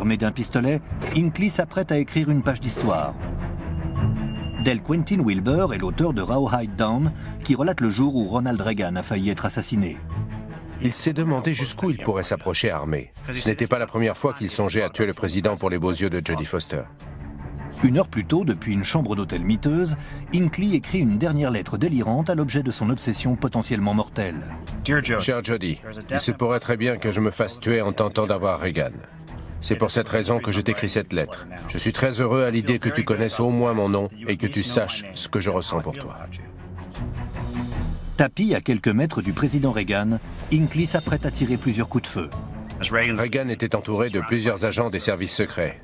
Armé d'un pistolet, Hinckley s'apprête à écrire une page d'histoire. Del Quentin Wilber est l'auteur de Rawhide Down, qui relate le jour où Ronald Reagan a failli être assassiné. Il s'est demandé jusqu'où il pourrait s'approcher armé. Ce n'était pas la première fois qu'il songeait à tuer le président pour les beaux yeux de Jodie Foster. Une heure plus tôt, depuis une chambre d'hôtel miteuse, Hinckley écrit une dernière lettre délirante à l'objet de son obsession potentiellement mortelle. Cher Jodie, il se pourrait très bien que je me fasse tuer en tentant d'avoir Reagan. C'est pour cette raison que je t'écris cette lettre. Je suis très heureux à l'idée que tu connaisses au moins mon nom et que tu saches ce que je ressens pour toi. Tapi à quelques mètres du président Reagan, Hinckley s'apprête à tirer plusieurs coups de feu. Reagan était entouré de plusieurs agents des services secrets.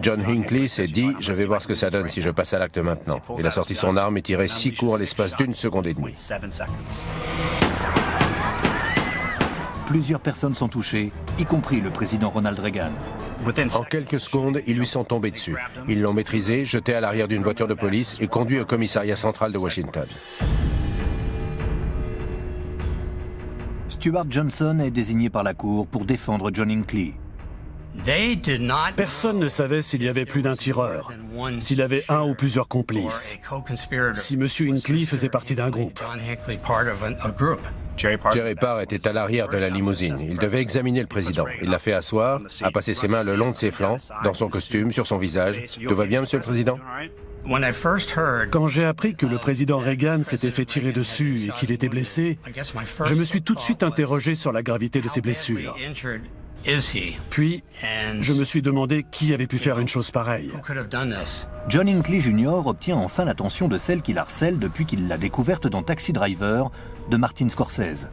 John Hinckley s'est dit « Je vais voir ce que ça donne si je passe à l'acte maintenant ». Il a sorti son arme et tiré 6 coups en l'espace d'1 seconde et demie. Plusieurs personnes sont touchées, y compris le président Ronald Reagan. En quelques secondes, ils lui sont tombés dessus. Ils l'ont maîtrisé, jeté à l'arrière d'une voiture de police et conduit au commissariat central de Washington. Stuart Johnson est désigné par la cour pour défendre John Hinckley. Personne ne savait s'il y avait plus d'un tireur, s'il avait un ou plusieurs complices, si M. Hinckley faisait partie d'un groupe. Jerry Parr était à l'arrière de la limousine. Il devait examiner le président. Il l'a fait asseoir, a passé ses mains le long de ses flancs, dans son costume, sur son visage. « Tout va bien, monsieur le président ?» Quand j'ai appris que le président Reagan s'était fait tirer dessus et qu'il était blessé, je me suis tout de suite interrogé sur la gravité de ses blessures. Puis, je me suis demandé qui avait pu faire une chose pareille. John Hinckley Jr. obtient enfin l'attention de celle qu'il harcèle depuis qu'il l'a découverte dans Taxi Driver de Martin Scorsese.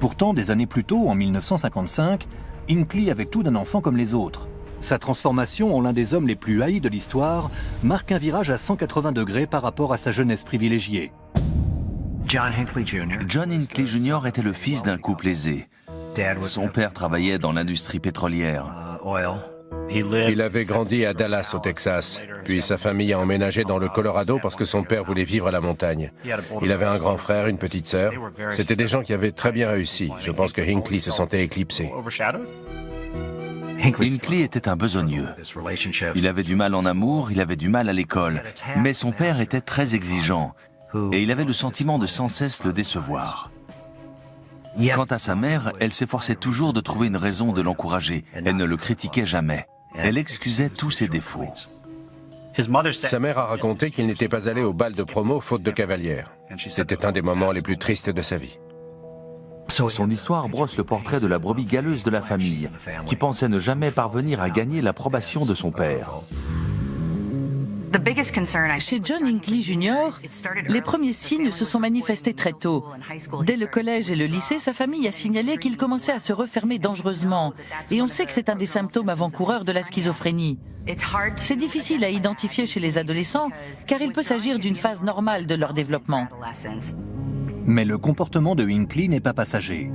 Pourtant, des années plus tôt, en 1955, Hinckley avait tout d'un enfant comme les autres. Sa transformation en l'un des hommes les plus haïs de l'histoire marque un virage à 180 degrés par rapport à sa jeunesse privilégiée. John Hinckley Jr. était le fils d'un couple aisé. Son père travaillait dans l'industrie pétrolière. Il avait grandi à Dallas, au Texas. Puis sa famille a emménagé dans le Colorado parce que son père voulait vivre à la montagne. Il avait un grand frère, une petite sœur. C'était des gens qui avaient très bien réussi. Je pense que Hinckley se sentait éclipsé. Hinckley était un besogneux. Il avait du mal en amour, il avait du mal à l'école. Mais son père était très exigeant. Et il avait le sentiment de sans cesse le décevoir. Quant à sa mère, elle s'efforçait toujours de trouver une raison de l'encourager. Elle ne le critiquait jamais. Elle excusait tous ses défauts. Sa mère a raconté qu'il n'était pas allé au bal de promo faute de cavalière. C'était un des moments les plus tristes de sa vie. Son histoire brosse le portrait de la brebis galeuse de la famille, qui pensait ne jamais parvenir à gagner l'approbation de son père. Chez John Hinckley Jr., les premiers signes se sont manifestés très tôt. Dès le collège et le lycée, sa famille a signalé qu'il commençait à se refermer dangereusement. Et on sait que c'est un des symptômes avant-coureurs de la schizophrénie. C'est difficile à identifier chez les adolescents, car il peut s'agir d'une phase normale de leur développement. Mais le comportement de Hinckley n'est pas passager.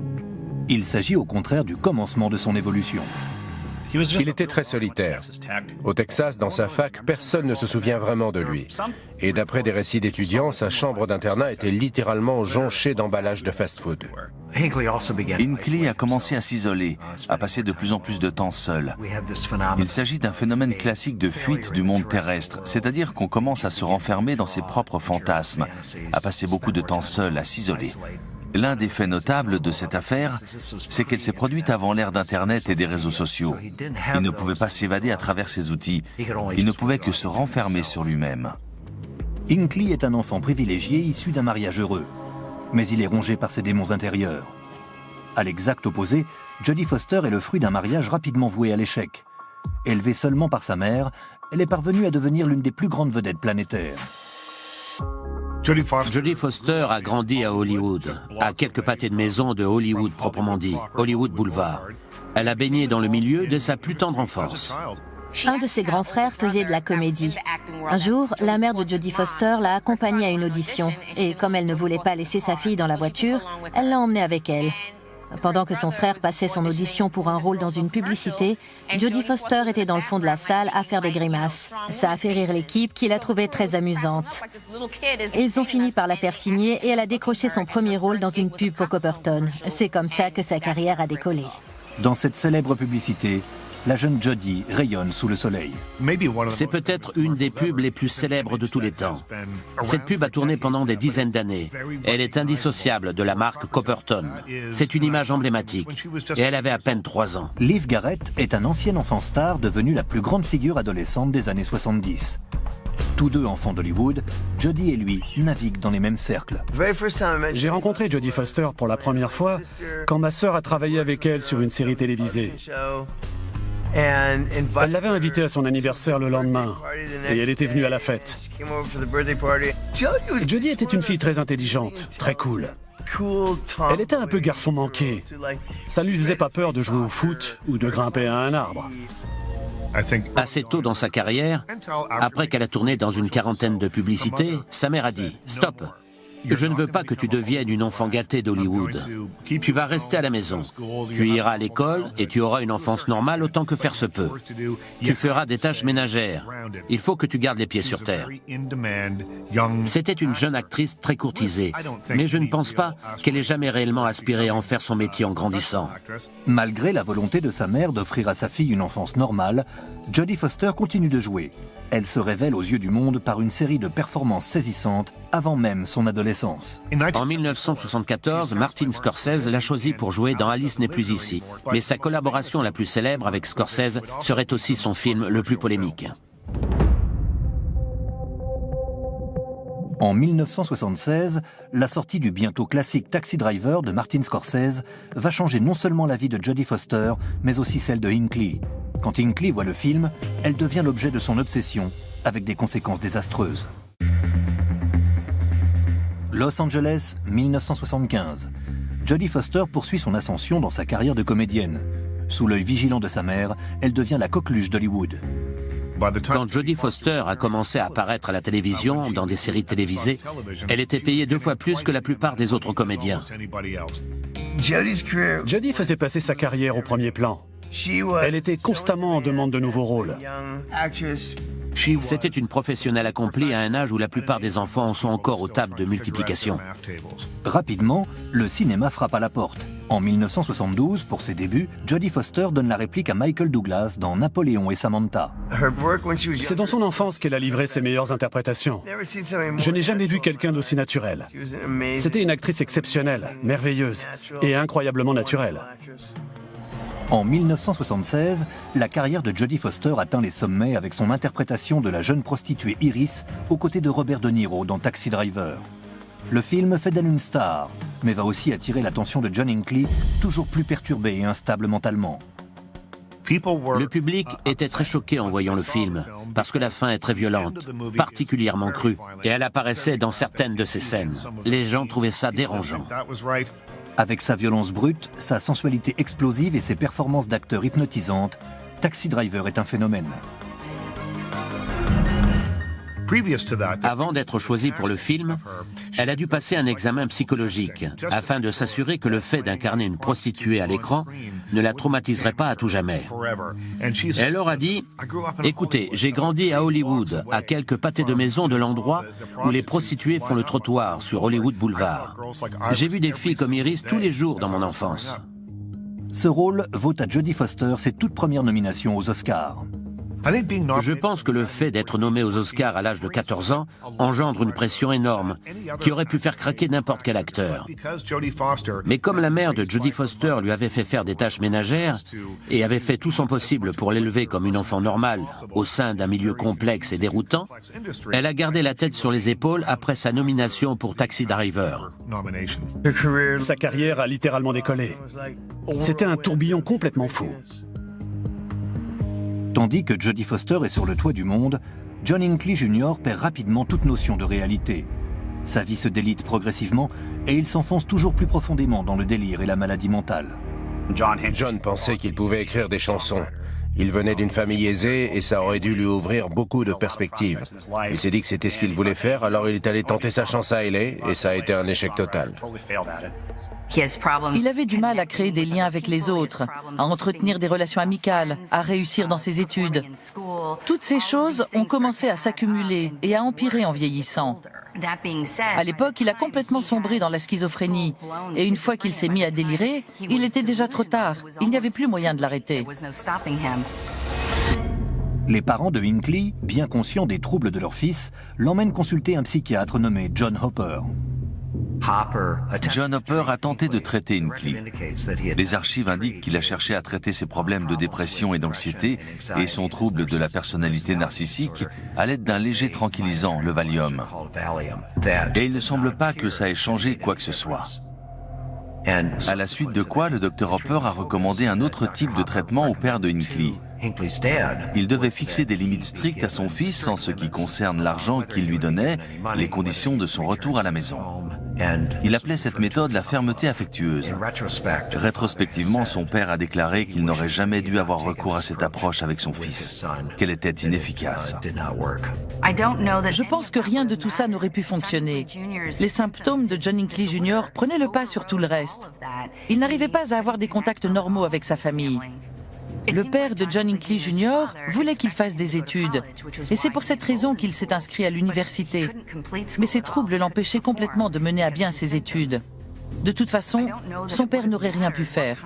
Il s'agit au contraire du commencement de son évolution. Il était très solitaire. Au Texas, dans sa fac, personne ne se souvient vraiment de lui. Et d'après des récits d'étudiants, sa chambre d'internat était littéralement jonchée d'emballages de fast-food. Hinckley a commencé à s'isoler, à passer de plus en plus de temps seul. Il s'agit d'un phénomène classique de fuite du monde terrestre, c'est-à-dire qu'on commence à se renfermer dans ses propres fantasmes, à passer beaucoup de temps seul, à s'isoler. L'un des faits notables de cette affaire, c'est qu'elle s'est produite avant l'ère d'Internet et des réseaux sociaux. Il ne pouvait pas s'évader à travers ces outils. Il ne pouvait que se renfermer sur lui-même. Hinckley est un enfant privilégié issu d'un mariage heureux. Mais il est rongé par ses démons intérieurs. À l'exact opposé, Jodie Foster est le fruit d'un mariage rapidement voué à l'échec. Élevée seulement par sa mère, elle est parvenue à devenir l'une des plus grandes vedettes planétaires. Jodie Foster a grandi à Hollywood, à quelques pâtés de maison de Hollywood proprement dit, Hollywood Boulevard. Elle a baigné dans le milieu dès sa plus tendre enfance. Un de ses grands frères faisait de la comédie. Un jour, la mère de Jodie Foster l'a accompagnée à une audition. Et comme elle ne voulait pas laisser sa fille dans la voiture, elle l'a emmenée avec elle. Pendant que son frère passait son audition pour un rôle dans une publicité, Jodie Foster était dans le fond de la salle à faire des grimaces. Ça a fait rire l'équipe qui l'a trouvée très amusante. Ils ont fini par la faire signer et elle a décroché son premier rôle dans une pub pour Copperton. C'est comme ça que sa carrière a décollé. Dans cette célèbre publicité, la jeune Jodie rayonne sous le soleil. C'est peut-être une des pubs les plus célèbres de tous les temps. Cette pub a tourné pendant des dizaines d'années. Elle est indissociable de la marque Copperton. C'est une image emblématique. Et elle avait à peine 3 ans. Liv Garrett est un ancien enfant star devenu la plus grande figure adolescente des années 70. Tous deux enfants d'Hollywood, Jodie et lui naviguent dans les mêmes cercles. J'ai rencontré Jodie Foster pour la première fois quand ma sœur a travaillé avec elle sur une série télévisée. Elle l'avait invitée à son anniversaire le lendemain et elle était venue à la fête. Jodie était une fille très intelligente, très cool. Elle était un peu garçon manqué. Ça ne lui faisait pas peur de jouer au foot ou de grimper à un arbre. Assez tôt dans sa carrière, après qu'elle a tourné dans une quarantaine de publicités, sa mère a dit « Stop, je ne veux pas que tu deviennes une enfant gâtée d'Hollywood. Tu vas rester à la maison. Tu iras à l'école et tu auras une enfance normale autant que faire se peut. Tu feras des tâches ménagères. Il faut que tu gardes les pieds sur terre. » C'était une jeune actrice très courtisée, mais je ne pense pas qu'elle ait jamais réellement aspiré à en faire son métier en grandissant. Malgré la volonté de sa mère d'offrir à sa fille une enfance normale, Jodie Foster continue de jouer. Elle se révèle aux yeux du monde par une série de performances saisissantes avant même son adolescence. En 1974, Martin Scorsese l'a choisi pour jouer dans Alice n'est plus ici. Mais sa collaboration la plus célèbre avec Scorsese serait aussi son film le plus polémique. En 1976, la sortie du bientôt classique Taxi Driver de Martin Scorsese va changer non seulement la vie de Jodie Foster, mais aussi celle de Hinckley. Quand Hinckley voit le film, elle devient l'objet de son obsession, avec des conséquences désastreuses. Los Angeles, 1975. Jodie Foster poursuit son ascension dans sa carrière de comédienne. Sous l'œil vigilant de sa mère, elle devient la coqueluche d'Hollywood. Quand Jodie Foster a commencé à apparaître à la télévision, dans des séries télévisées, elle était payée 2 fois plus que la plupart des autres comédiens. Jodie faisait passer sa carrière au premier plan. Elle était constamment en demande de nouveaux rôles. C'était une professionnelle accomplie à un âge où la plupart des enfants en sont encore aux tables de multiplication. Rapidement, le cinéma frappe à la porte. En 1972, pour ses débuts, Jodie Foster donne la réplique à Michael Douglas dans Napoléon et Samantha. C'est dans son enfance qu'elle a livré ses meilleures interprétations. Je n'ai jamais vu quelqu'un d'aussi naturel. C'était une actrice exceptionnelle, merveilleuse et incroyablement naturelle. En 1976, la carrière de Jodie Foster atteint les sommets avec son interprétation de la jeune prostituée Iris aux côtés de Robert De Niro dans Taxi Driver. Le film fait d'elle une star, mais va aussi attirer l'attention de John Hinckley, toujours plus perturbé et instable mentalement. Le public était très choqué en voyant le film, parce que la fin est très violente, particulièrement crue, et elle apparaissait dans certaines de ses scènes. Les gens trouvaient ça dérangeant. Avec sa violence brute, sa sensualité explosive et ses performances d'acteur hypnotisantes, Taxi Driver est un phénomène. Avant d'être choisie pour le film, elle a dû passer un examen psychologique afin de s'assurer que le fait d'incarner une prostituée à l'écran ne la traumatiserait pas à tout jamais. Elle leur a dit « Écoutez, j'ai grandi à Hollywood, à quelques pâtés de maison de l'endroit où les prostituées font le trottoir sur Hollywood Boulevard. J'ai vu des filles comme Iris tous les jours dans mon enfance. » Ce rôle vaut à Jodie Foster ses toutes premières nominations aux Oscars. Je pense que le fait d'être nommé aux Oscars à l'âge de 14 ans engendre une pression énorme qui aurait pu faire craquer n'importe quel acteur. Mais comme la mère de Jodie Foster lui avait fait faire des tâches ménagères et avait fait tout son possible pour l'élever comme une enfant normale au sein d'un milieu complexe et déroutant, elle a gardé la tête sur les épaules après sa nomination pour Taxi Driver. Sa carrière a littéralement décollé. C'était un tourbillon complètement fou. Tandis que Jodie Foster est sur le toit du monde, John Hinckley Jr. perd rapidement toute notion de réalité. Sa vie se délite progressivement et il s'enfonce toujours plus profondément dans le délire et la maladie mentale. John pensait qu'il pouvait écrire des chansons. Il venait d'une famille aisée et ça aurait dû lui ouvrir beaucoup de perspectives. Il s'est dit que c'était ce qu'il voulait faire, alors il est allé tenter sa chance à LA et ça a été un échec total. Il avait du mal à créer des liens avec les autres, à entretenir des relations amicales, à réussir dans ses études. Toutes ces choses ont commencé à s'accumuler et à empirer en vieillissant. À l'époque, il a complètement sombré dans la schizophrénie. Et une fois qu'il s'est mis à délirer, il était déjà trop tard. Il n'y avait plus moyen de l'arrêter. Les parents de Hinckley, bien conscients des troubles de leur fils, l'emmènent consulter un psychiatre nommé John Hopper. John Hopper a tenté de traiter Hinckley. Les archives indiquent qu'il a cherché à traiter ses problèmes de dépression et d'anxiété et son trouble de la personnalité narcissique à l'aide d'un léger tranquillisant, le Valium. Et il ne semble pas que ça ait changé quoi que ce soit. À la suite de quoi, le Dr Hopper a recommandé un autre type de traitement au père de Hinckley. Il devait fixer des limites strictes à son fils en ce qui concerne l'argent qu'il lui donnait, les conditions de son retour à la maison. Il appelait cette méthode la fermeté affectueuse. Rétrospectivement, son père a déclaré qu'il n'aurait jamais dû avoir recours à cette approche avec son fils, qu'elle était inefficace. Je pense que rien de tout ça n'aurait pu fonctionner. Les symptômes de John Hinckley Jr. prenaient le pas sur tout le reste. Il n'arrivait pas à avoir des contacts normaux avec sa famille. Le père de John Hinckley Jr. voulait qu'il fasse des études, et c'est pour cette raison qu'il s'est inscrit à l'université. Mais ses troubles l'empêchaient complètement de mener à bien ses études. De toute façon, son père n'aurait rien pu faire.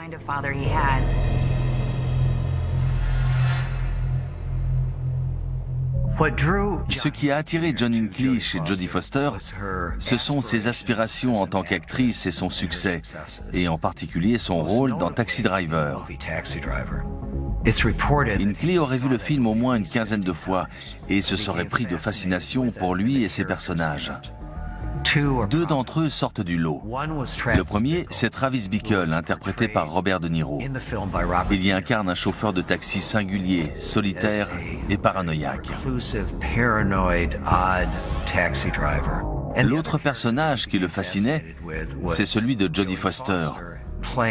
Ce qui a attiré John Hinckley chez Jodie Foster, ce sont ses aspirations en tant qu'actrice et son succès, et en particulier son rôle dans Taxi Driver. Hinckley aurait vu le film au moins une quinzaine de fois et se serait pris de fascination pour lui et ses personnages. Deux d'entre eux sortent du lot. Le premier, c'est Travis Bickle, interprété par Robert De Niro. Il y incarne un chauffeur de taxi singulier, solitaire et paranoïaque. L'autre personnage qui le fascinait, c'est celui de Jodie Foster,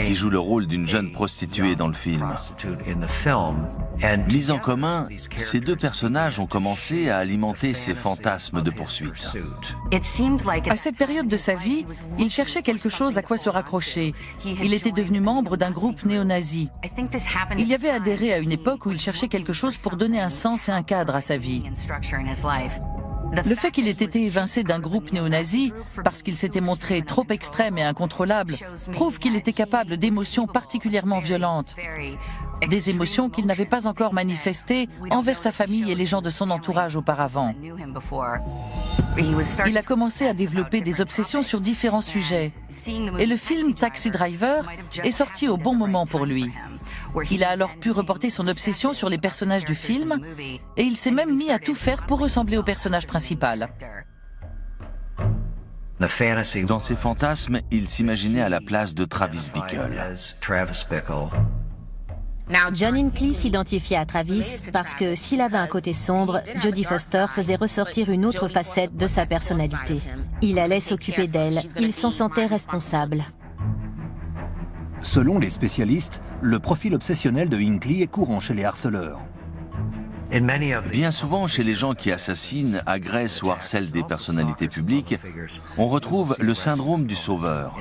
qui joue le rôle d'une jeune prostituée dans le film. Mis en commun, ces deux personnages ont commencé à alimenter ses fantasmes de poursuite. À cette période de sa vie, il cherchait quelque chose à quoi se raccrocher. Il était devenu membre d'un groupe néo-nazi. Il y avait adhéré à une époque où il cherchait quelque chose pour donner un sens et un cadre à sa vie. Le fait qu'il ait été évincé d'un groupe néo-nazi, parce qu'il s'était montré trop extrême et incontrôlable, prouve qu'il était capable d'émotions particulièrement violentes. Des émotions qu'il n'avait pas encore manifestées envers sa famille et les gens de son entourage auparavant. Il a commencé à développer des obsessions sur différents sujets. Et le film Taxi Driver est sorti au bon moment pour lui. Il a alors pu reporter son obsession sur les personnages du film et il s'est même mis à tout faire pour ressembler au personnage principal. Dans ses fantasmes, il s'imaginait à la place de Travis Bickle. John Hinckley s'identifiait à Travis parce que s'il avait un côté sombre, Jodie Foster faisait ressortir une autre facette de sa personnalité. Il allait s'occuper d'elle, il s'en sentait responsable. Selon les spécialistes, le profil obsessionnel de Hinckley est courant chez les harceleurs. Bien souvent, chez les gens qui assassinent, agressent ou harcèlent des personnalités publiques, on retrouve le syndrome du sauveur.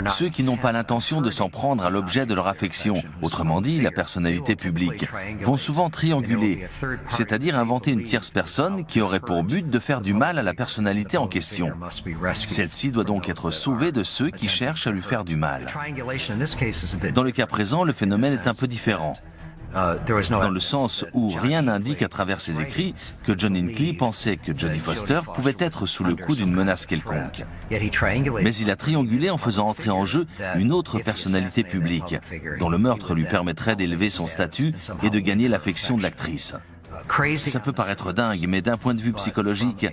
Ceux qui n'ont pas l'intention de s'en prendre à l'objet de leur affection, autrement dit la personnalité publique, vont souvent trianguler, c'est-à-dire inventer une tierce personne qui aurait pour but de faire du mal à la personnalité en question. Celle-ci doit donc être sauvée de ceux qui cherchent à lui faire du mal. Dans le cas présent, le phénomène est un peu différent. Dans le sens où rien n'indique à travers ses écrits que John Hinckley pensait que Jodie Foster pouvait être sous le coup d'une menace quelconque. Mais il a triangulé en faisant entrer en jeu une autre personnalité publique, dont le meurtre lui permettrait d'élever son statut et de gagner l'affection de l'actrice. Ça peut paraître dingue, mais d'un point de vue psychologique,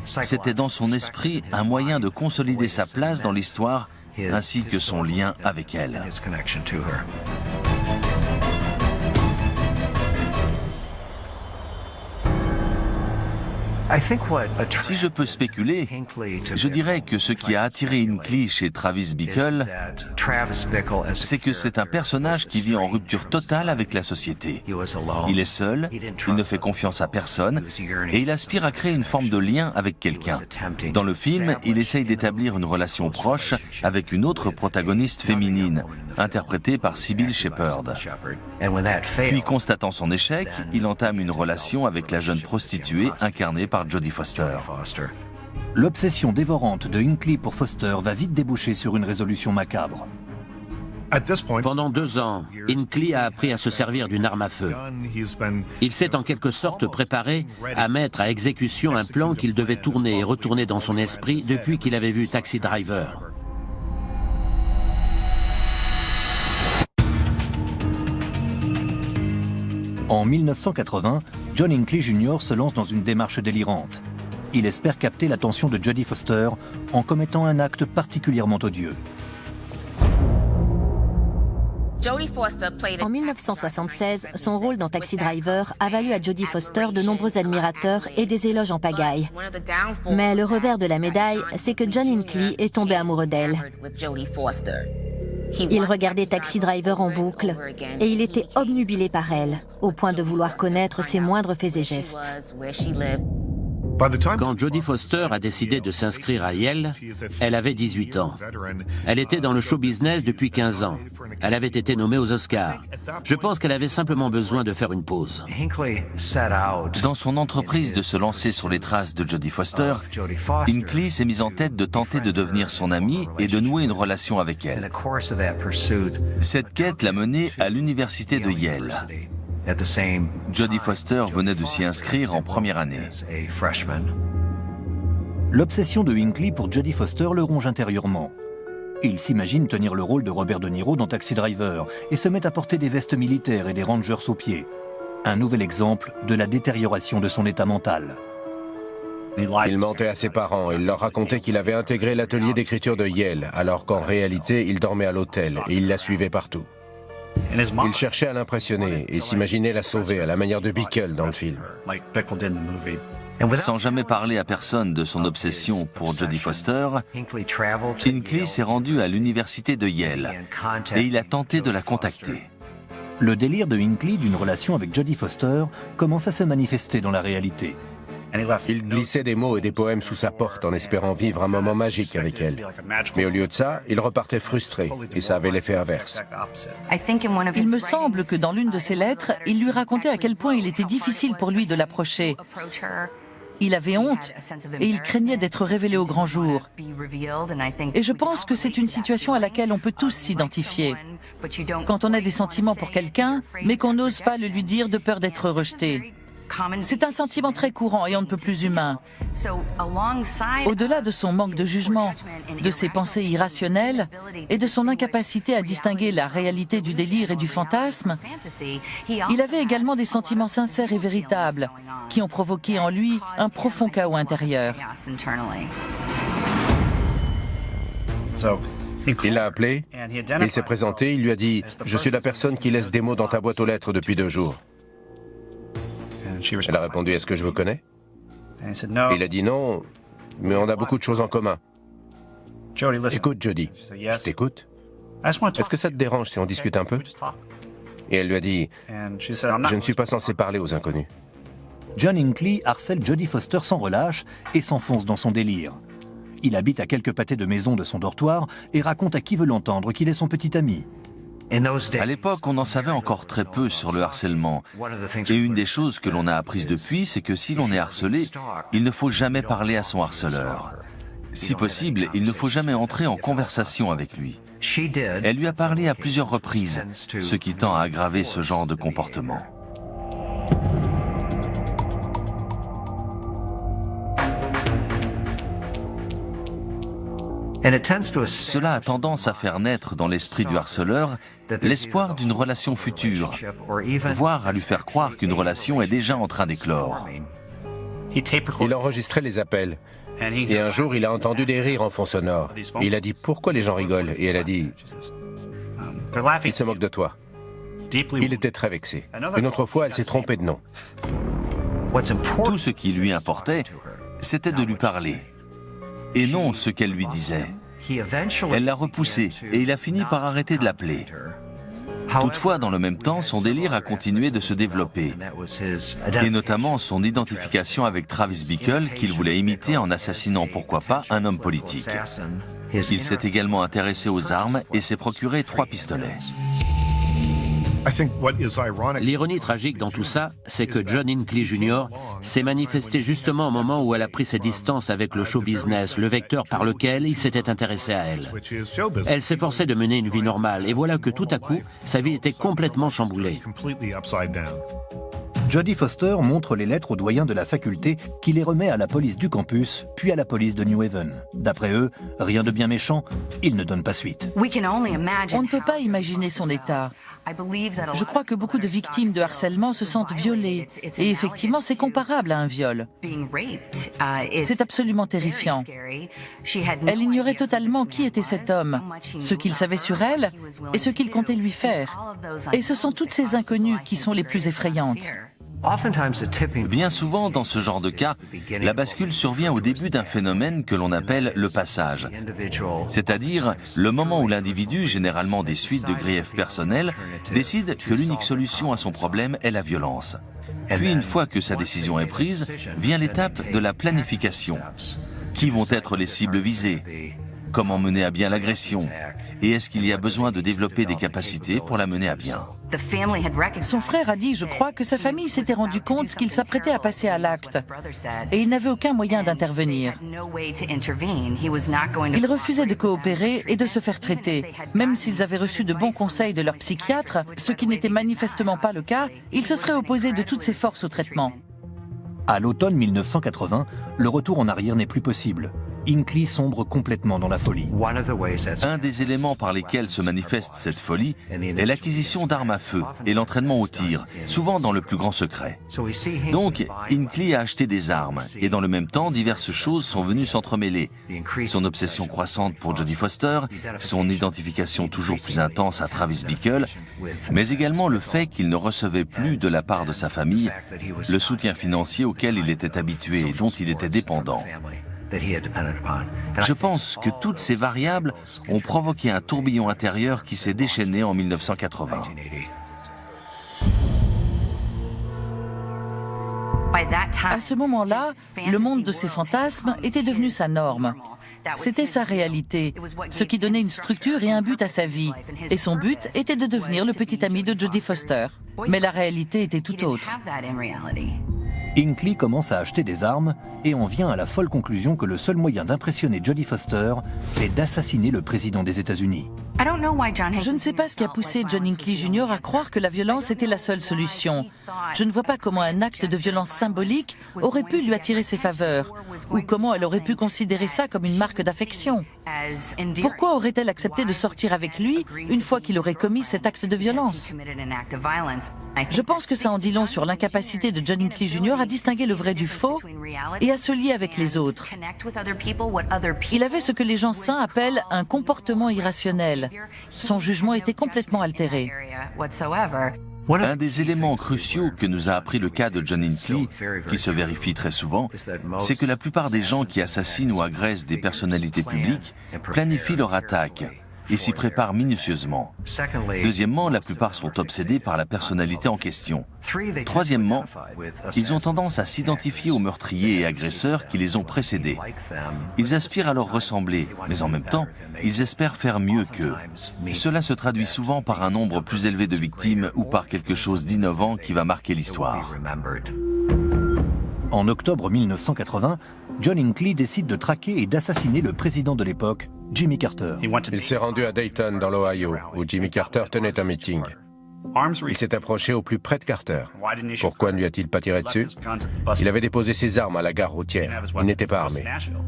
c'était dans son esprit un moyen de consolider sa place dans l'histoire ainsi que son lien avec elle. Si je peux spéculer, je dirais que ce qui a attiré Hinckley chez Travis Bickle, c'est que c'est un personnage qui vit en rupture totale avec la société. Il est seul, il ne fait confiance à personne et il aspire à créer une forme de lien avec quelqu'un. Dans le film, il essaye d'établir une relation proche avec une autre protagoniste féminine, interprétée par Sybil Shepherd. Puis, constatant son échec, il entame une relation avec la jeune prostituée incarnée par Jodie Foster. L'obsession dévorante de Hinckley pour Foster va vite déboucher sur une résolution macabre. Pendant 2 ans, Hinckley a appris à se servir d'une arme à feu. Il s'est en quelque sorte préparé à mettre à exécution un plan qu'il devait tourner et retourner dans son esprit depuis qu'il avait vu Taxi Driver. En 1980, John Hinckley Jr. se lance dans une démarche délirante. Il espère capter l'attention de Jodie Foster en commettant un acte particulièrement odieux. En 1976, son rôle dans Taxi Driver a valu à Jodie Foster de nombreux admirateurs et des éloges en pagaille. Mais le revers de la médaille, c'est que John Hinckley est tombé amoureux d'elle. Il regardait Taxi Driver en boucle et il était obnubilé par elle, au point de vouloir connaître ses moindres faits et gestes. Quand Jodie Foster a décidé de s'inscrire à Yale, elle avait 18 ans. Elle était dans le show business depuis 15 ans. Elle avait été nommée aux Oscars. Je pense qu'elle avait simplement besoin de faire une pause. Dans son entreprise de se lancer sur les traces de Jodie Foster, Hinckley s'est mis en tête de tenter de devenir son amie et de nouer une relation avec elle. Cette quête l'a mené à l'université de Yale. Jodie Foster venait de s'y inscrire en première année. L'obsession de Hinckley pour Jodie Foster le ronge intérieurement. Il s'imagine tenir le rôle de Robert De Niro dans Taxi Driver et se met à porter des vestes militaires et des Rangers aux pieds. Un nouvel exemple de la détérioration de son état mental. Il mentait à ses parents, il leur racontait qu'il avait intégré l'atelier d'écriture de Yale, alors qu'en réalité, il dormait à l'hôtel et il la suivait partout. Il cherchait à l'impressionner et s'imaginait la sauver à la manière de Bickle dans le film. Sans jamais parler à personne de son obsession pour Jodie Foster, Hinckley s'est rendu à l'université de Yale et il a tenté de la contacter. Le délire de Hinckley d'une relation avec Jodie Foster commence à se manifester dans la réalité. Il glissait des mots et des poèmes sous sa porte en espérant vivre un moment magique avec elle. Mais au lieu de ça, il repartait frustré et ça avait l'effet inverse. Il me semble que dans l'une de ses lettres, il lui racontait à quel point il était difficile pour lui de l'approcher. Il avait honte et il craignait d'être révélé au grand jour. Et je pense que c'est une situation à laquelle on peut tous s'identifier. Quand on a des sentiments pour quelqu'un, mais qu'on n'ose pas le lui dire de peur d'être rejeté. C'est un sentiment très courant et on ne peut plus humain. Au-delà de son manque de jugement, de ses pensées irrationnelles et de son incapacité à distinguer la réalité du délire et du fantasme, il avait également des sentiments sincères et véritables qui ont provoqué en lui un profond chaos intérieur. Il l'a appelé, il s'est présenté, il lui a dit « Je suis la personne qui laisse des mots dans ta boîte aux lettres depuis 2 jours ». Elle a répondu « Est-ce que je vous connais ?» Il a dit « Non, mais on a beaucoup de choses en commun. » Écoute, Jodie, je t'écoute. Est-ce que ça te dérange si on discute un peu? Et elle lui a dit « Je ne suis pas censé parler aux inconnus. » John Hinckley harcèle Jodie Foster sans relâche et s'enfonce dans son délire. Il habite à quelques pâtés de maison de son dortoir et raconte à qui veut l'entendre qu'il est son petit ami. À l'époque, on en savait encore très peu sur le harcèlement. Et une des choses que l'on a apprises depuis, c'est que si l'on est harcelé, il ne faut jamais parler à son harceleur. Si possible, il ne faut jamais entrer en conversation avec lui. Elle lui a parlé à plusieurs reprises, ce qui tend à aggraver ce genre de comportement. Cela a tendance à faire naître dans l'esprit du harceleur l'espoir d'une relation future, voire à lui faire croire qu'une relation est déjà en train d'éclore. Il enregistrait les appels. Et un jour, il a entendu des rires en fond sonore. Et il a dit « Pourquoi les gens rigolent ?» Et elle a dit « Ils se moquent de toi. » Il était très vexé. Une autre fois, elle s'est trompée de nom. Tout ce qui lui importait, c'était de lui parler. Et non ce qu'elle lui disait. Elle l'a repoussé et il a fini par arrêter de l'appeler. Toutefois, dans le même temps, son délire a continué de se développer, et notamment son identification avec Travis Bickle qu'il voulait imiter en assassinant, pourquoi pas, un homme politique. Il s'est également intéressé aux armes et s'est procuré 3 pistolets. L'ironie tragique dans tout ça, c'est que John Hinckley Jr. s'est manifesté justement au moment où elle a pris ses distances avec le show business, le vecteur par lequel il s'était intéressé à elle. Elle s'efforçait de mener une vie normale, et voilà que tout à coup, sa vie était complètement chamboulée. Jodie Foster montre les lettres aux doyens de la faculté qui les remet à la police du campus, puis à la police de New Haven. D'après eux, rien de bien méchant, ils ne donnent pas suite. On ne peut pas imaginer son état. Je crois que beaucoup de victimes de harcèlement se sentent violées. Et effectivement, c'est comparable à un viol. C'est absolument terrifiant. Elle ignorait totalement qui était cet homme, ce qu'il savait sur elle et ce qu'il comptait lui faire. Et ce sont toutes ces inconnues qui sont les plus effrayantes. Bien souvent, dans ce genre de cas, la bascule survient au début d'un phénomène que l'on appelle le passage. C'est-à-dire le moment où l'individu, généralement des suites de griefs personnels, décide que l'unique solution à son problème est la violence. Puis, une fois que sa décision est prise, vient l'étape de la planification. Qui vont être les cibles visées ? Comment mener à bien l'agression? Et est-ce qu'il y a besoin de développer des capacités pour la mener à bien? Son frère a dit, je crois, que sa famille s'était rendu compte qu'il s'apprêtait à passer à l'acte. Et il n'avait aucun moyen d'intervenir. Il refusait de coopérer et de se faire traiter. Même s'ils avaient reçu de bons conseils de leur psychiatre, ce qui n'était manifestement pas le cas, il se serait opposé de toutes ses forces au traitement. À l'automne 1980, le retour en arrière n'est plus possible. Hinckley sombre complètement dans la folie. Un des éléments par lesquels se manifeste cette folie est l'acquisition d'armes à feu et l'entraînement au tir, souvent dans le plus grand secret. Donc, Hinckley a acheté des armes et dans le même temps, diverses choses sont venues s'entremêler. Son obsession croissante pour Jodie Foster, son identification toujours plus intense à Travis Bickle, mais également le fait qu'il ne recevait plus de la part de sa famille le soutien financier auquel il était habitué et dont il était dépendant. Je pense que toutes ces variables ont provoqué un tourbillon intérieur qui s'est déchaîné en 1980. À ce moment-là, le monde de ses fantasmes était devenu sa norme. C'était sa réalité, ce qui donnait une structure et un but à sa vie. Et son but était de devenir le petit ami de Jodie Foster. Mais la réalité était tout autre. Hinckley commence à acheter des armes et on vient à la folle conclusion que le seul moyen d'impressionner Jodie Foster est d'assassiner le président des États-Unis. Je ne sais pas ce qui a poussé John Hinckley Jr. à croire que la violence était la seule solution. Je ne vois pas comment un acte de violence symbolique aurait pu lui attirer ses faveurs, ou comment elle aurait pu considérer ça comme une marque d'affection. Pourquoi aurait-elle accepté de sortir avec lui une fois qu'il aurait commis cet acte de violence? Je pense que ça en dit long sur l'incapacité de John Hinckley Jr. à distinguer le vrai du faux et à se lier avec les autres. Il avait ce que les gens sains appellent un comportement irrationnel. Son jugement était complètement altéré. Un des éléments cruciaux que nous a appris le cas de John Hinckley, qui se vérifie très souvent, c'est que la plupart des gens qui assassinent ou agressent des personnalités publiques planifient leur attaque et s'y préparent minutieusement. Deuxièmement, la plupart sont obsédés par la personnalité en question. Troisièmement, ils ont tendance à s'identifier aux meurtriers et agresseurs qui les ont précédés. Ils aspirent à leur ressembler, mais en même temps, ils espèrent faire mieux qu'eux. Cela se traduit souvent par un nombre plus élevé de victimes ou par quelque chose d'innovant qui va marquer l'histoire. En octobre 1980, John Hinckley décide de traquer et d'assassiner le président de l'époque, Jimmy Carter. Il s'est rendu à Dayton, dans l'Ohio, où Jimmy Carter tenait un meeting. Il s'est approché au plus près de Carter. Pourquoi ne lui a-t-il pas tiré dessus? Il avait déposé ses armes à la gare routière. Il n'était pas armé.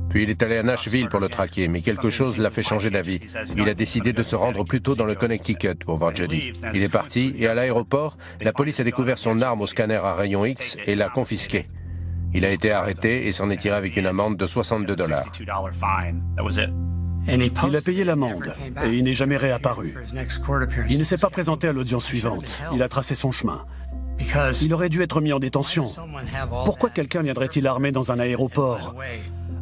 Puis il est allé à Nashville pour le traquer, mais quelque chose l'a fait changer d'avis. Il a décidé de se rendre plus tôt dans le Connecticut pour voir Jodie. Il est parti et à l'aéroport, la police a découvert son arme au scanner à rayon X et l'a confisquée. Il a été arrêté et s'en est tiré avec une amende de $62. Il a payé l'amende et il n'est jamais réapparu. Il ne s'est pas présenté à l'audience suivante. Il a tracé son chemin. Il aurait dû être mis en détention. Pourquoi quelqu'un viendrait-il armé dans un aéroport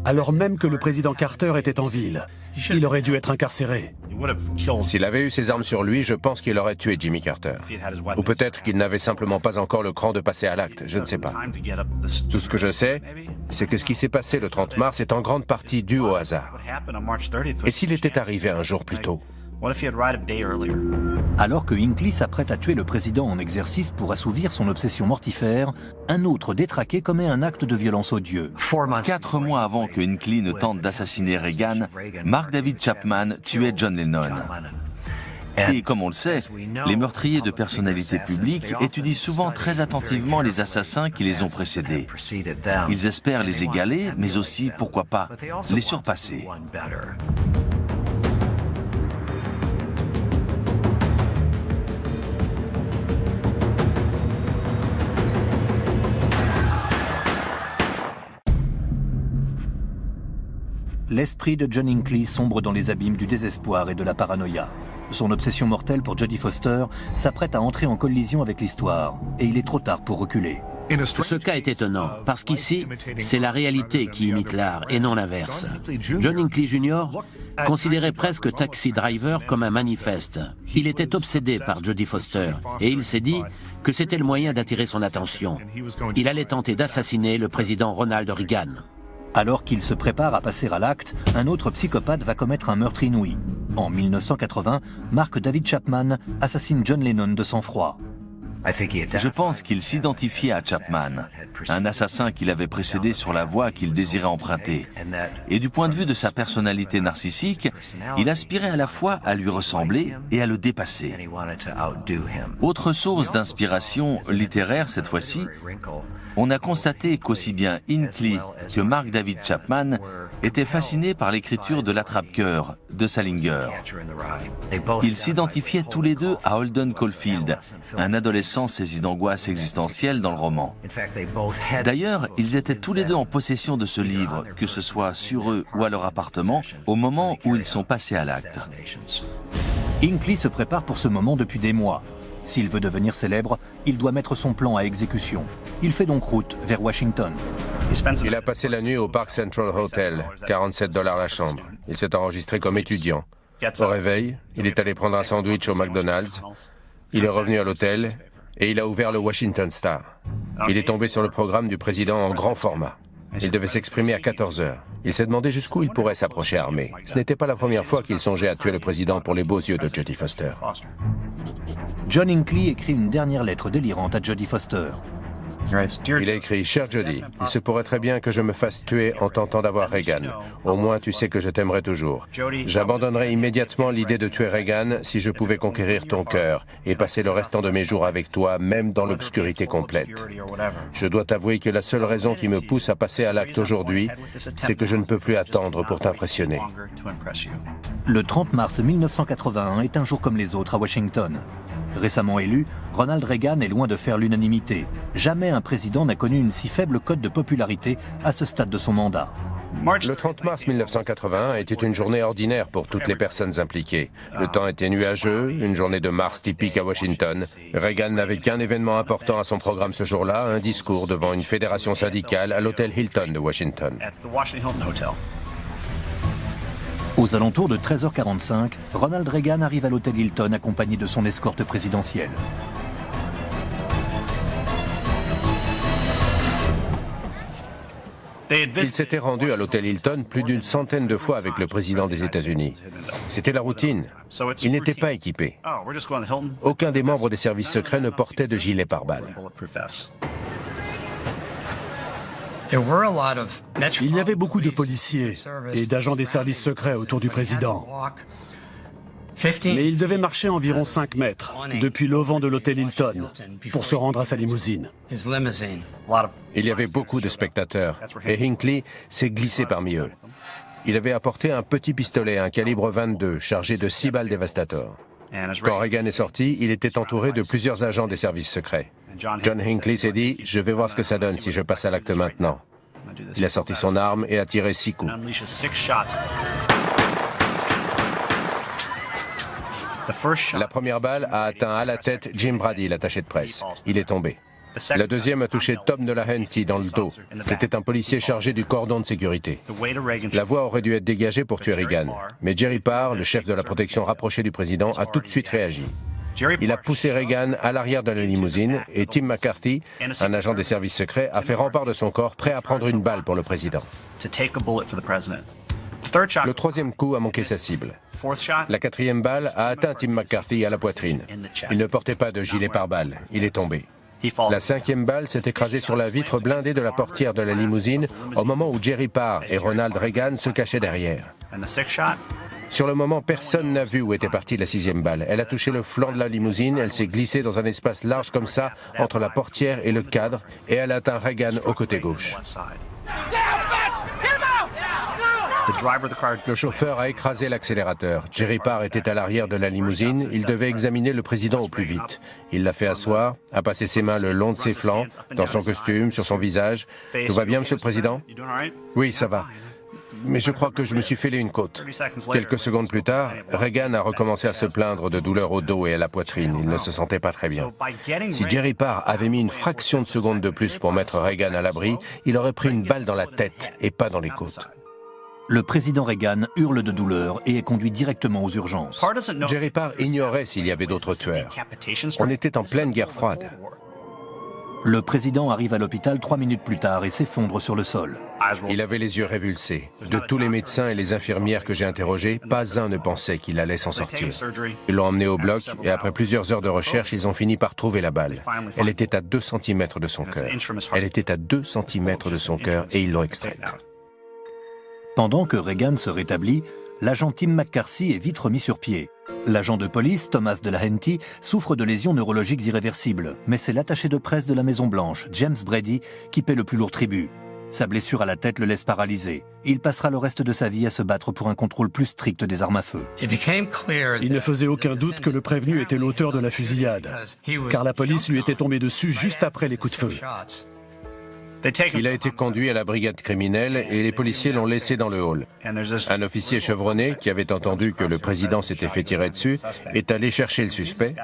alors même que le président Carter était en ville? Il aurait dû être incarcéré. S'il avait eu ses armes sur lui, je pense qu'il aurait tué Jimmy Carter. Ou peut-être qu'il n'avait simplement pas encore le cran de passer à l'acte, je ne sais pas. Tout ce que je sais, c'est que ce qui s'est passé le 30 mars est en grande partie dû au hasard. Et s'il était arrivé un jour plus tôt? Alors que Hinckley s'apprête à tuer le président en exercice pour assouvir son obsession mortifère, un autre détraqué commet un acte de violence odieux. 4 mois avant que Hinckley ne tente d'assassiner Reagan, Mark David Chapman tuait John Lennon. Et comme on le sait, les meurtriers de personnalités publiques étudient souvent très attentivement les assassins qui les ont précédés. Ils espèrent les égaler, mais aussi, pourquoi pas, les surpasser. L'esprit de John Hinckley sombre dans les abîmes du désespoir et de la paranoïa. Son obsession mortelle pour Jodie Foster s'apprête à entrer en collision avec l'histoire, et il est trop tard pour reculer. Ce cas est étonnant, parce qu'ici, c'est la réalité qui imite l'art, et non l'inverse. John Hinckley Jr. considérait presque Taxi Driver comme un manifeste. Il était obsédé par Jodie Foster, et il s'est dit que c'était le moyen d'attirer son attention. Il allait tenter d'assassiner le président Ronald Reagan. Alors qu'il se prépare à passer à l'acte, un autre psychopathe va commettre un meurtre inouï. En 1980, Mark David Chapman assassine John Lennon de sang-froid. Je pense qu'il s'identifiait à Chapman, un assassin qu'il avait précédé sur la voie qu'il désirait emprunter. Et du point de vue de sa personnalité narcissique, il aspirait à la fois à lui ressembler et à le dépasser. Autre source d'inspiration littéraire cette fois-ci, on a constaté qu'aussi bien Hinckley que Mark David Chapman étaient fascinés par l'écriture de l'attrape-cœur de Salinger. Ils s'identifiaient tous les deux à Holden Caulfield, un adolescent saisi d'angoisse existentielle dans le roman. D'ailleurs, ils étaient tous les deux en possession de ce livre, que ce soit sur eux ou à leur appartement, au moment où ils sont passés à l'acte. Hinckley se prépare pour ce moment depuis des mois. S'il veut devenir célèbre, il doit mettre son plan à exécution. Il fait donc route vers Washington. Il a passé la nuit au Park Central Hotel, $47 la chambre. Il s'est enregistré comme étudiant. Au réveil, il est allé prendre un sandwich au McDonald's. Il est revenu à l'hôtel et il a ouvert le Washington Star. Il est tombé sur le programme du président en grand format. Il devait s'exprimer à 14 heures. Il s'est demandé jusqu'où il pourrait s'approcher armé. Ce n'était pas la première fois qu'il songeait à tuer le président pour les beaux yeux de Jodie Foster. John Hinckley écrit une dernière lettre délirante à Jodie Foster. Il a écrit « Cher Jodie, il se pourrait très bien que je me fasse tuer en tentant d'avoir Reagan. Au moins tu sais que je t'aimerai toujours. J'abandonnerai immédiatement l'idée de tuer Reagan si je pouvais conquérir ton cœur et passer le restant de mes jours avec toi, même dans l'obscurité complète. Je dois t'avouer que la seule raison qui me pousse à passer à l'acte aujourd'hui, c'est que je ne peux plus attendre pour t'impressionner. » Le 30 mars 1981 est un jour comme les autres à Washington. Récemment élu, Ronald Reagan est loin de faire l'unanimité. Jamais un président n'a connu une si faible cote de popularité à ce stade de son mandat. Le 30 mars 1981 était une journée ordinaire pour toutes les personnes impliquées. Le temps était nuageux, une journée de mars typique à Washington. Reagan n'avait qu'un événement important à son programme ce jour-là, un discours devant une fédération syndicale à l'hôtel Hilton de Washington. Aux alentours de 13h45, Ronald Reagan arrive à l'hôtel Hilton accompagné de son escorte présidentielle. Il s'était rendu à l'hôtel Hilton plus d'une centaine de fois avec le président des États-Unis. C'était la routine. Il n'était pas équipé. Aucun des membres des services secrets ne portait de gilet pare-balles. Il y avait beaucoup de policiers et d'agents des services secrets autour du président. Mais il devait marcher environ 5 mètres depuis l'auvent de l'hôtel Hilton pour se rendre à sa limousine. Il y avait beaucoup de spectateurs et Hinckley s'est glissé parmi eux. Il avait apporté un petit pistolet, un calibre 22, chargé de 6 balles Devastator. Quand Reagan est sorti, il était entouré de plusieurs agents des services secrets. John Hinckley s'est dit « Je vais voir ce que ça donne si je passe à l'acte maintenant ». Il a sorti son arme et a tiré 6 coups. La première balle a atteint à la tête Jim Brady, l'attaché de presse. Il est tombé. La deuxième a touché Tom Delahanty dans le dos. C'était un policier chargé du cordon de sécurité. La voie aurait dû être dégagée pour tuer Reagan. Mais Jerry Parr, le chef de la protection rapprochée du président, a tout de suite réagi. Il a poussé Reagan à l'arrière de la limousine et Tim McCarthy, un agent des services secrets, a fait rempart de son corps, prêt à prendre une balle pour le président. Le troisième coup a manqué sa cible. La quatrième balle a atteint Tim McCarthy à la poitrine. Il ne portait pas de gilet pare-balles. Il est tombé. La cinquième balle s'est écrasée sur la vitre blindée de la portière de la limousine au moment où Jerry Parr et Ronald Reagan se cachaient derrière. Sur le moment, personne n'a vu où était partie la sixième balle. Elle a touché le flanc de la limousine, elle s'est glissée dans un espace large comme ça, entre la portière et le cadre, et elle a atteint Reagan au côté gauche. Le chauffeur a écrasé l'accélérateur. Jerry Parr était à l'arrière de la limousine. Il devait examiner le président au plus vite. Il l'a fait asseoir, a passé ses mains le long de ses flancs, dans son costume, sur son visage. « Tout va bien, Monsieur le Président ?»« Oui, ça va. Mais je crois que je me suis fêlé une côte. » Quelques secondes plus tard, Reagan a recommencé à se plaindre de douleurs au dos et à la poitrine. Il ne se sentait pas très bien. Si Jerry Parr avait mis une fraction de seconde de plus pour mettre Reagan à l'abri, il aurait pris une balle dans la tête et pas dans les côtes. Le président Reagan hurle de douleur et est conduit directement aux urgences. Jerry Parr ignorait s'il y avait d'autres tueurs. On était en pleine guerre froide. Le président arrive à l'hôpital 3 minutes plus tard et s'effondre sur le sol. Il avait les yeux révulsés. De tous les médecins et les infirmières que j'ai interrogés, pas un ne pensait qu'il allait s'en sortir. Ils l'ont emmené au bloc et après plusieurs heures de recherche, ils ont fini par trouver la balle. Elle était à 2 cm de son cœur. Elle était à 2 cm de son cœur et ils l'ont extraite. Pendant que Reagan se rétablit, l'agent Tim McCarthy est vite remis sur pied. L'agent de police, Thomas Delahanty, souffre de lésions neurologiques irréversibles, mais c'est l'attaché de presse de la Maison-Blanche, James Brady, qui paie le plus lourd tribut. Sa blessure à la tête le laisse paralysé. Il passera le reste de sa vie à se battre pour un contrôle plus strict des armes à feu. Il ne faisait aucun doute que le prévenu était l'auteur de la fusillade, car la police lui était tombée dessus juste après les coups de feu. Il a été conduit à la brigade criminelle et les policiers l'ont laissé dans le hall. Un officier chevronné, qui avait entendu que le président s'était fait tirer dessus, est allé chercher le suspect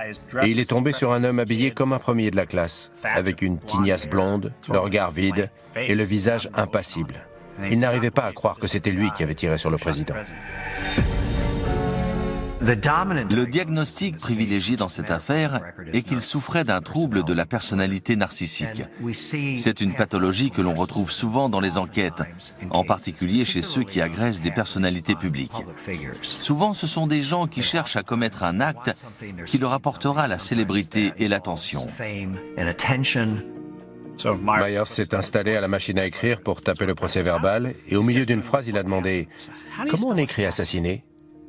et il est tombé sur un homme habillé comme un premier de la classe, avec une tignasse blonde, le regard vide et le visage impassible. Il n'arrivait pas à croire que c'était lui qui avait tiré sur le président. Le diagnostic privilégié dans cette affaire est qu'il souffrait d'un trouble de la personnalité narcissique. C'est une pathologie que l'on retrouve souvent dans les enquêtes, en particulier chez ceux qui agressent des personnalités publiques. Souvent, ce sont des gens qui cherchent à commettre un acte qui leur apportera la célébrité et l'attention. Myers s'est installé à la machine à écrire pour taper le procès-verbal et au milieu d'une phrase, il a demandé « Comment on écrit assassiné ?»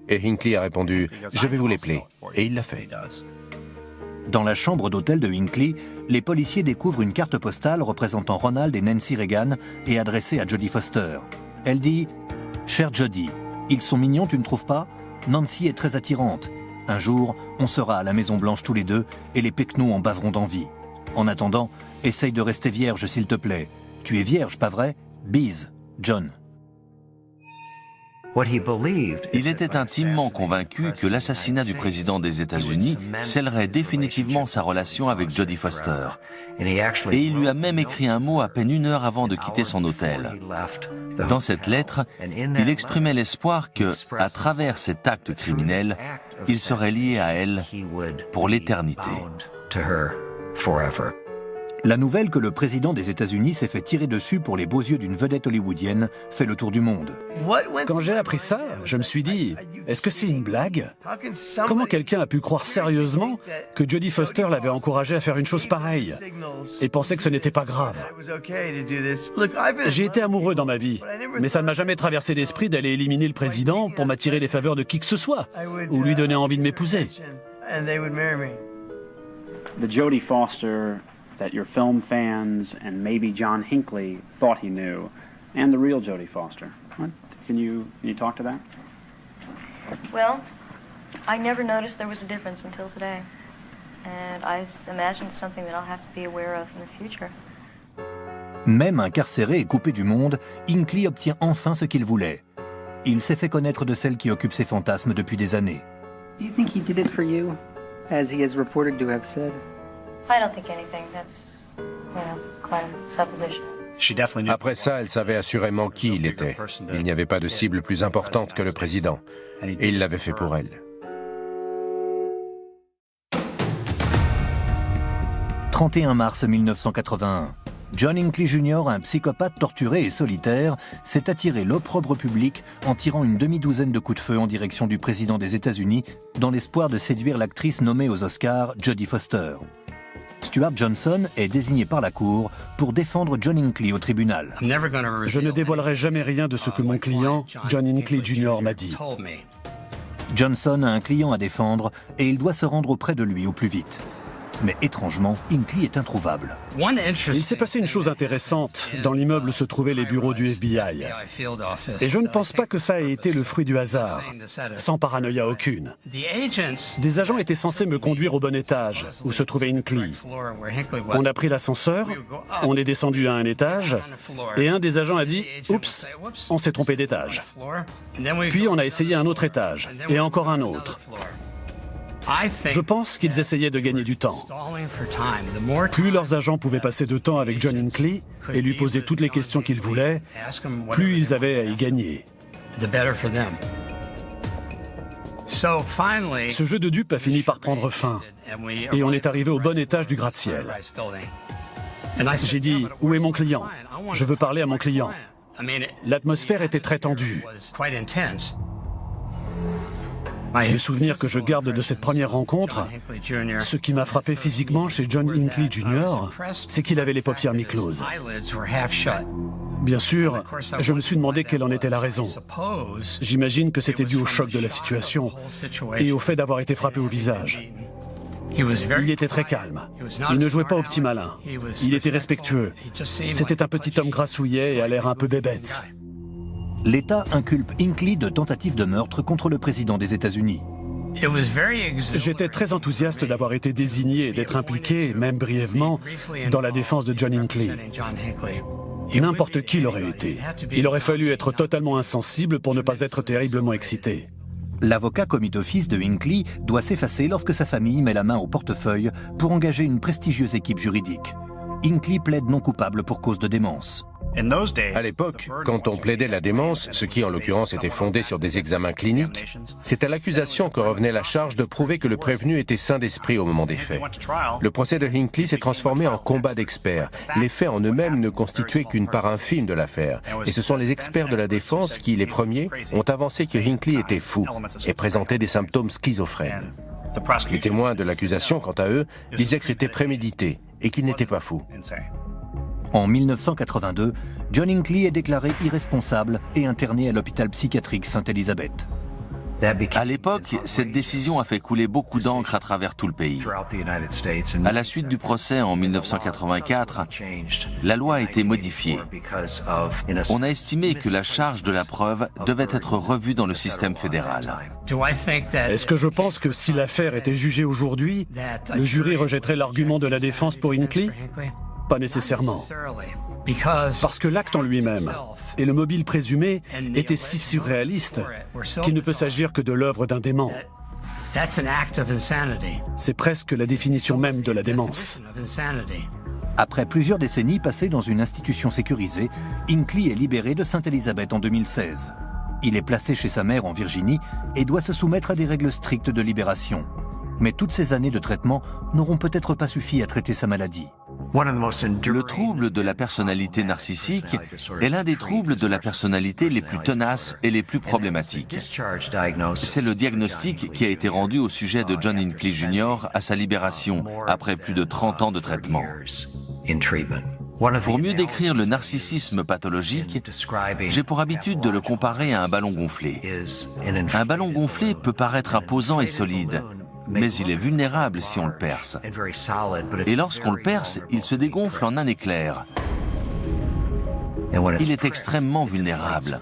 Et Hinckley a répondu « Je vais vous l'épeler ». Et il l'a fait. Dans la chambre d'hôtel de Hinckley, les policiers découvrent une carte postale représentant Ronald et Nancy Reagan et adressée à Jodie Foster. Elle dit « Chère Jodie, ils sont mignons, tu ne trouves pas? Nancy est très attirante. Un jour, on sera à la Maison-Blanche tous les deux et les Pequenots en baveront d'envie. En attendant, essaye de rester vierge s'il te plaît. Tu es vierge, pas vrai? Bise, John. » Il était intimement convaincu que l'assassinat du président des États-Unis scellerait définitivement sa relation avec Jodie Foster. Et il lui a même écrit un mot à peine 1 heure avant de quitter son hôtel. Dans cette lettre, il exprimait l'espoir que, à travers cet acte criminel, il serait lié à elle pour l'éternité. La nouvelle que le président des États-Unis s'est fait tirer dessus pour les beaux yeux d'une vedette hollywoodienne fait le tour du monde. Quand j'ai appris ça, je me suis dit, est-ce que c'est une blague? Comment quelqu'un a pu croire sérieusement que Jodie Foster l'avait encouragé à faire une chose pareille et pensait que ce n'était pas grave? J'ai été amoureux dans ma vie, mais ça ne m'a jamais traversé l'esprit d'aller éliminer le président pour m'attirer les faveurs de qui que ce soit ou lui donner envie de m'épouser. The Jodie Foster that your film fans and maybe John Hinckley thought he knew, and the real Jodie Foster. What? Can you talk to that? Well, I never noticed there was a difference until today, and I imagine it's something that I'll have to be aware of in the future. Même incarcéré et coupé du monde, Hinckley obtient enfin ce qu'il voulait. Il s'est fait connaître de celle qui occupe ses fantasmes depuis des années. Do you think he did it for you, as he has reported to have said? I don't think anything. That's, it's quite a supposition. Après ça, elle savait assurément qui il était. Il n'y avait pas de cible plus importante que le président. Et il l'avait fait pour elle. « 31 mars 1981. John Hinckley Jr., un psychopathe torturé et solitaire, s'est attiré l'opprobre public en tirant une demi-douzaine de coups de feu en direction du président des États-Unis dans l'espoir de séduire l'actrice nommée aux Oscars, Jodie Foster. Stuart Johnson est désigné par la Cour pour défendre John Hinckley au tribunal. Je ne dévoilerai jamais rien de ce que mon client, John Hinckley Jr., m'a dit. Johnson a un client à défendre et il doit se rendre auprès de lui au plus vite. Mais étrangement, Hinckley est introuvable. Il s'est passé une chose intéressante. Dans l'immeuble se trouvaient les bureaux du FBI. Et je ne pense pas que ça ait été le fruit du hasard, sans paranoïa aucune. Des agents étaient censés me conduire au bon étage, où se trouvait Hinckley. On a pris l'ascenseur, on est descendu à un étage, et un des agents a dit « Oups, on s'est trompé d'étage ». Puis on a essayé un autre étage, et encore un autre. Je pense qu'ils essayaient de gagner du temps. Plus leurs agents pouvaient passer de temps avec John Hinckley et lui poser toutes les questions qu'ils voulaient, plus ils avaient à y gagner. Ce jeu de dupes a fini par prendre fin et on est arrivé au bon étage du gratte-ciel. J'ai dit « Où est mon client ? Je veux parler à mon client. » L'atmosphère était très tendue. Le souvenir que je garde de cette première rencontre, ce qui m'a frappé physiquement chez John Hinckley Jr., c'est qu'il avait les paupières mi-closes. Bien sûr, je me suis demandé quelle en était la raison. J'imagine que c'était dû au choc de la situation et au fait d'avoir été frappé au visage. Il était très calme. Il ne jouait pas au petit malin. Il était respectueux. C'était un petit homme grassouillet et à l'air un peu bébête. L'État inculpe Hinckley de tentative de meurtre contre le président des États-Unis. J'étais très enthousiaste d'avoir été désigné et d'être impliqué, même brièvement, dans la défense de John Hinckley. N'importe qui l'aurait été. Il aurait fallu être totalement insensible pour ne pas être terriblement excité. L'avocat commis d'office de Hinckley doit s'effacer lorsque sa famille met la main au portefeuille pour engager une prestigieuse équipe juridique. Hinckley plaide non coupable pour cause de démence. À l'époque, quand on plaidait la démence, ce qui en l'occurrence était fondé sur des examens cliniques, c'est à l'accusation que revenait la charge de prouver que le prévenu était sain d'esprit au moment des faits. Le procès de Hinckley s'est transformé en combat d'experts. Les faits en eux-mêmes ne constituaient qu'une part infime de l'affaire. Et ce sont les experts de la défense qui, les premiers, ont avancé que Hinckley était fou et présentait des symptômes schizophrènes. Les témoins de l'accusation, quant à eux, disaient que c'était prémédité et qu'il n'était pas fou. En 1982, John Hinckley est déclaré irresponsable et interné à l'hôpital psychiatrique Sainte-Élisabeth. À l'époque, cette décision a fait couler beaucoup d'encre à travers tout le pays. À la suite du procès en 1984, la loi a été modifiée. On a estimé que la charge de la preuve devait être revue dans le système fédéral. Est-ce que je pense que si l'affaire était jugée aujourd'hui, le jury rejetterait l'argument de la défense pour Hinckley ? Pas nécessairement. Parce que l'acte en lui-même et le mobile présumé étaient si surréalistes qu'il ne peut s'agir que de l'œuvre d'un dément. C'est presque la définition même de la démence. Après plusieurs décennies passées dans une institution sécurisée, Hinckley est libéré de Sainte-Élisabeth en 2016. Il est placé chez sa mère en Virginie et doit se soumettre à des règles strictes de libération. Mais toutes ces années de traitement n'auront peut-être pas suffi à traiter sa maladie. Le trouble de la personnalité narcissique est l'un des troubles de la personnalité les plus tenaces et les plus problématiques. C'est le diagnostic qui a été rendu au sujet de John Hinckley Jr. à sa libération après plus de 30 ans de traitement. Pour mieux décrire le narcissisme pathologique, j'ai pour habitude de le comparer à un ballon gonflé. Un ballon gonflé peut paraître imposant et solide, mais il est vulnérable si on le perce. Et lorsqu'on le perce, il se dégonfle en un éclair. Il est extrêmement vulnérable.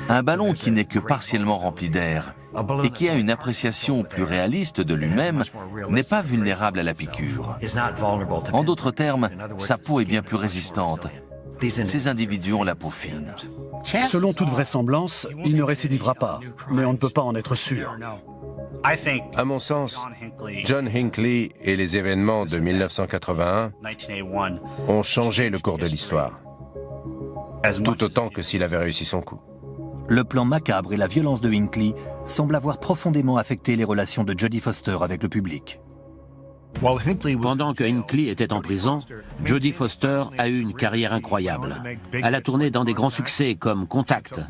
Un ballon qui n'est que partiellement rempli d'air et qui a une appréciation plus réaliste de lui-même n'est pas vulnérable à la piqûre. En d'autres termes, sa peau est bien plus résistante. Ces individus ont la peau fine. Selon toute vraisemblance, il ne récidivera pas, mais on ne peut pas en être sûr. À mon sens, John Hinckley et les événements de 1981 ont changé le cours de l'histoire, tout autant que s'il avait réussi son coup. Le plan macabre et la violence de Hinckley semblent avoir profondément affecté les relations de Jodie Foster avec le public. Pendant que Hinckley était en prison, Jodie Foster a eu une carrière incroyable. Elle a tourné dans des grands succès comme Contact.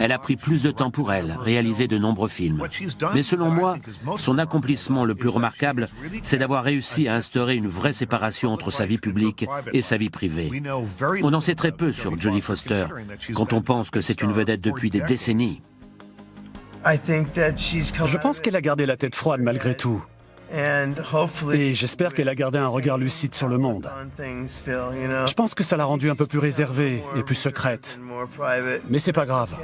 Elle a pris plus de temps pour elle, réalisé de nombreux films. Mais selon moi, son accomplissement le plus remarquable, c'est d'avoir réussi à instaurer une vraie séparation entre sa vie publique et sa vie privée. On en sait très peu sur Jodie Foster, quand on pense que c'est une vedette depuis des décennies. Je pense qu'elle a gardé la tête froide malgré tout. Et j'espère qu'elle a gardé un regard lucide sur le monde. Je pense que ça l'a rendue un peu plus réservée et plus secrète. Mais c'est pas grave.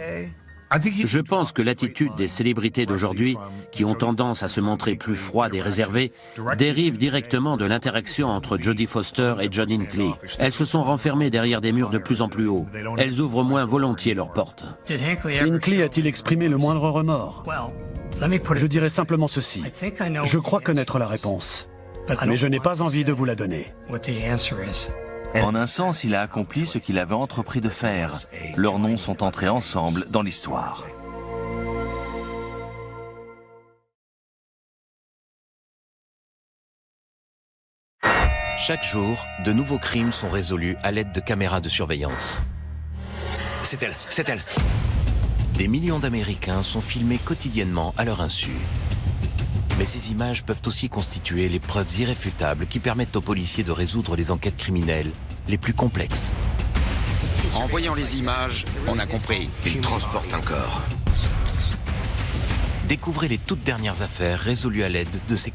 Je pense que l'attitude des célébrités d'aujourd'hui, qui ont tendance à se montrer plus froides et réservées, dérive directement de l'interaction entre Jodie Foster et John Hinckley. Elles se sont renfermées derrière des murs de plus en plus hauts. Elles ouvrent moins volontiers leurs portes. Hinckley a-t-il exprimé le moindre remords? Je dirais simplement ceci. Je crois connaître la réponse, mais je n'ai pas envie de vous la donner. En un sens, il a accompli ce qu'il avait entrepris de faire. Leurs noms sont entrés ensemble dans l'histoire. Chaque jour, de nouveaux crimes sont résolus à l'aide de caméras de surveillance. C'est elle, c'est elle. Des millions d'Américains sont filmés quotidiennement à leur insu. Mais ces images peuvent aussi constituer les preuves irréfutables qui permettent aux policiers de résoudre les enquêtes criminelles les plus complexes. En voyant les images, on a compris. Il transporte un corps. Découvrez les toutes dernières affaires résolues à l'aide de ces